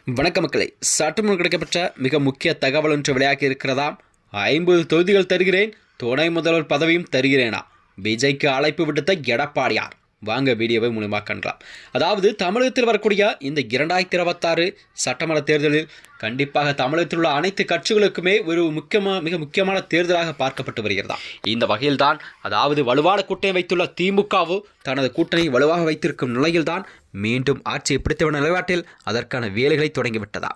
வணக்க மக்களை, சற்றுமுன் கிடைக்கப்பட்ட மிக முக்கிய தகவல் ஒன்று வெளியாகி இருக்கிறதாம். 50 தொகுதிகள் தருகிறேன், துணை முதல்வர் பதவியும் தருகிறேனா? விஜய்க்கு அழைப்பு விடுத்த எடப்பாடியார். வாங்க வீடியோவை மூலமாக காணலாம். அதாவது தமிழகத்தில் வரக்கூடிய இந்த 2026 சட்டமன்ற தேர்தலில் கண்டிப்பாக தமிழகத்தில் உள்ள அனைத்து கட்சிகளுக்குமே ஒரு மிக முக்கியமான தேர்தலாக பார்க்கப்பட்டு வருகிறதா. இந்த வகையில்தான் அதாவது வலுவான கூட்டணி வைத்துள்ள திமுகவும் தனது கூட்டணி வலுவாக வைத்திருக்கும் நிலையில்தான் மீண்டும் ஆட்சியை பிடித்தவன நிலைப்பாட்டில் அதற்கான வேலைகளை தொடங்கிவிட்டதா.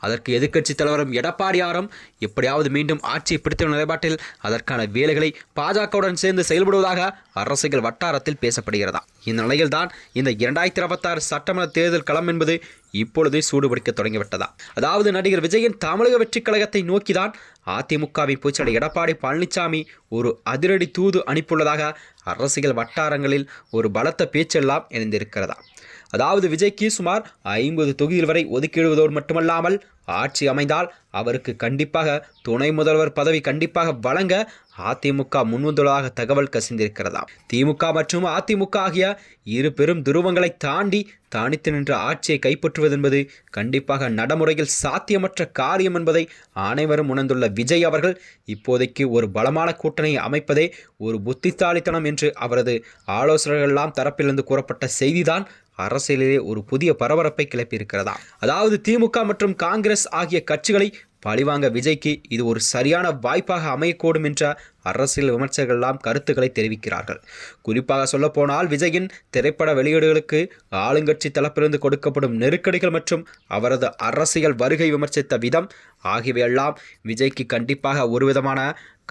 அதற்கு எதிர்க்கட்சி தலைவரும் எடப்பாடியாரும் எப்படியாவது மீண்டும் ஆட்சியை பிடித்தவன நிலைப்பாட்டில் அதற்கான வேலைகளை பாஜகவுடன் சேர்ந்து செயல்படுவதாக அரசியல் வட்டாரத்தில் பேசப்படுகிறதா. இந்த நிலையில்தான் இந்த 2026 சட்டமன்ற தேர்தல் களம் என்பது இப்பொழுது சூடுபிடிக்க தொடங்கிவிட்டதா. அதாவது நடிகர் விஜயின் தமிழக வெற்றிக் கழகத்தை நோக்கிதான் அதிமுகவின் பொதுச்செயலாளர் எடப்பாடி பழனிசாமி ஒரு அதிரடி தூது அனுப்பியுள்ளதாக அரசியல் வட்டாரங்களில் ஒரு பலத்த பேச்செல்லாம் இணைந்திருக்கிறதா. அதாவது விஜய்க்கு சுமார் 50 தொகுதிகள் வரை ஒதுக்கிடுவதோடு மட்டுமல்லாமல் ஆட்சி அமைந்தால் அவருக்கு கண்டிப்பாக துணை முதல்வர் பதவி கண்டிப்பாக வழங்க அதிமுக முன்வந்துள்ளதாக தகவல் கசிந்திருக்கிறதா. திமுக மற்றும் அதிமுக ஆகிய இரு பெரும் துருவங்களை தாண்டி தனித்து நின்ற ஆட்சியை கைப்பற்றுவது என்பது கண்டிப்பாக நடைமுறையில் சாத்தியமற்ற காரியம் என்பதை அனைவரும் உணர்ந்துள்ள விஜய் அவர்கள் இப்போதைக்கு ஒரு பலமான கூட்டணியை அமைப்பதே ஒரு புத்திசாலித்தனம் என்று அவரது ஆலோசகர்களெல்லாம் தரப்பிலிருந்து கூறப்பட்ட செய்திதான் அரசியலிலே ஒரு புதிய பரபரப்பை கிளப்பியிருக்கிறதா. அதாவது திமுக மற்றும் காங்கிரஸ் ஆகிய கட்சிகளை பழிவாங்க விஜய்க்கு இது ஒரு சரியான வாய்ப்பாக அமையக்கூடும் என்ற அரசியல் விமர்சகர்கள் எல்லாம் கருத்துக்களை தெரிவிக்கிறார்கள். குறிப்பாக சொல்லப்போனால் விஜயின் திரைப்பட வெளியீடுகளுக்கு ஆளுங்கட்சி தரப்பிலிருந்து கொடுக்கப்படும் நெருக்கடிகள் மற்றும் அவரது அரசியல் வருகை விமர்சித்த விதம் ஆகியவையெல்லாம் விஜய்க்கு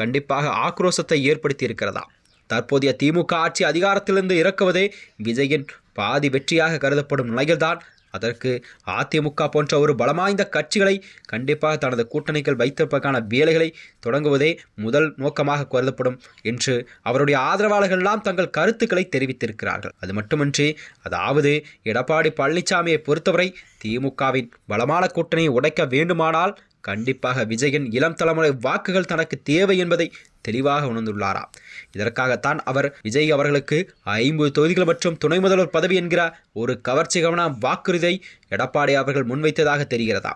கண்டிப்பாக ஆக்ரோஷத்தை ஏற்படுத்தி இருக்கிறதா. தற்போதைய திமுக ஆட்சி அதிகாரத்திலிருந்து இறக்குவதே விஜயின் பாதி வெற்றியாக கருதப்படும் நிலையில்தான் அதற்கு அதிமுக போன்ற ஒரு பலமாய்ந்த கட்சிகளை கண்டிப்பாக தனது கூட்டணிகள் வைத்திருப்பதற்கான வேலைகளை தொடங்குவதே முதல் நோக்கமாக கருதப்படும் என்று அவருடைய ஆதரவாளர்களெல்லாம் தங்கள் கருத்துக்களை தெரிவித்திருக்கிறார்கள். அது மட்டுமின்றி அதாவது எடப்பாடி பழனிசாமியை பொறுத்தவரை திமுகவின் பலமான கூட்டணியை உடைக்க வேண்டுமானால் கண்டிப்பாக விஜயின் இளம் தலைமுறை வாக்குகள் தனக்கு தேவை என்பதை தெளிவாக உணர்ந்துள்ளாராம். இதற்காகத்தான் அவர் விஜய் அவர்களுக்கு 50 தொகுதிகள் மற்றும் துணை முதல்வர் பதவி என்கிற ஒரு கவர்ச்சிகரமான வாக்குறுதியை எடப்பாடி அவர்கள் முன்வைத்ததாக தெரிகிறதா.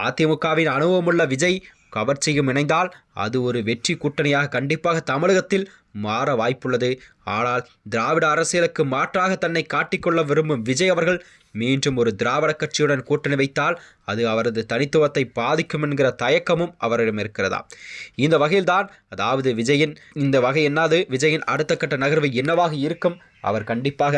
அதிமுகவின் அனுபவமுள்ள விஜய் கவர்ச்சியும் இணைந்தால் அது ஒரு வெற்றி கூட்டணியாக கண்டிப்பாக தமிழகத்தில் மாற வாய்ப்புள்ளது. ஆனால் திராவிட அரசியலுக்கு மாற்றாக தன்னை காட்டிக்கொள்ள விரும்பும் விஜய் அவர்கள் மீண்டும் ஒரு திராவிட கட்சியுடன் கூட்டணி வைத்தால் அது அவரது தனித்துவத்தை பாதிக்கும் என்கிற தயக்கமும் அவரிடம் இருக்கிறதா. இந்த வகையில்தான் அதாவது விஜயின் அடுத்த கட்ட நகர்வு என்னவாக இருக்கும், அவர் கண்டிப்பாக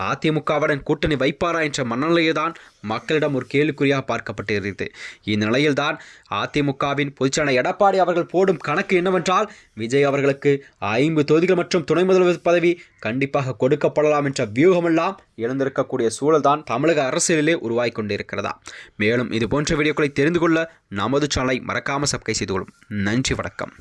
அதிமுகவுடன் கூட்டணி வைப்பாரா என்ற மனநிலையை தான் மக்களிடம் ஒரு கேள்விக்குறியாக பார்க்கப்பட்டிருக்கிறது. இந்த நிலையில்தான் அதிமுகவின் பொதுச்செயலாளர் எடப்பாடி அவர்கள் போடும் கணக்கு என்னவென்றால் விஜய் அவர்களுக்கு 50 தொகுதிகள் மற்றும் துணை முதல்வர் பதவி கண்டிப்பாக கொடுக்கப்படலாம் என்ற வியூகமெல்லாம் எழுந்திருக்கக்கூடிய சூழல் தான் தமிழக அரசியலிலே உருவாகி கொண்டிருக்கிறதா. மேலும் இது போன்ற வீடியோக்களை தெரிந்து கொள்ள நமது சேனலை மறக்காமல் சப்ஸ்கிரைப் செய்து கொள்ளும். நன்றி, வணக்கம்.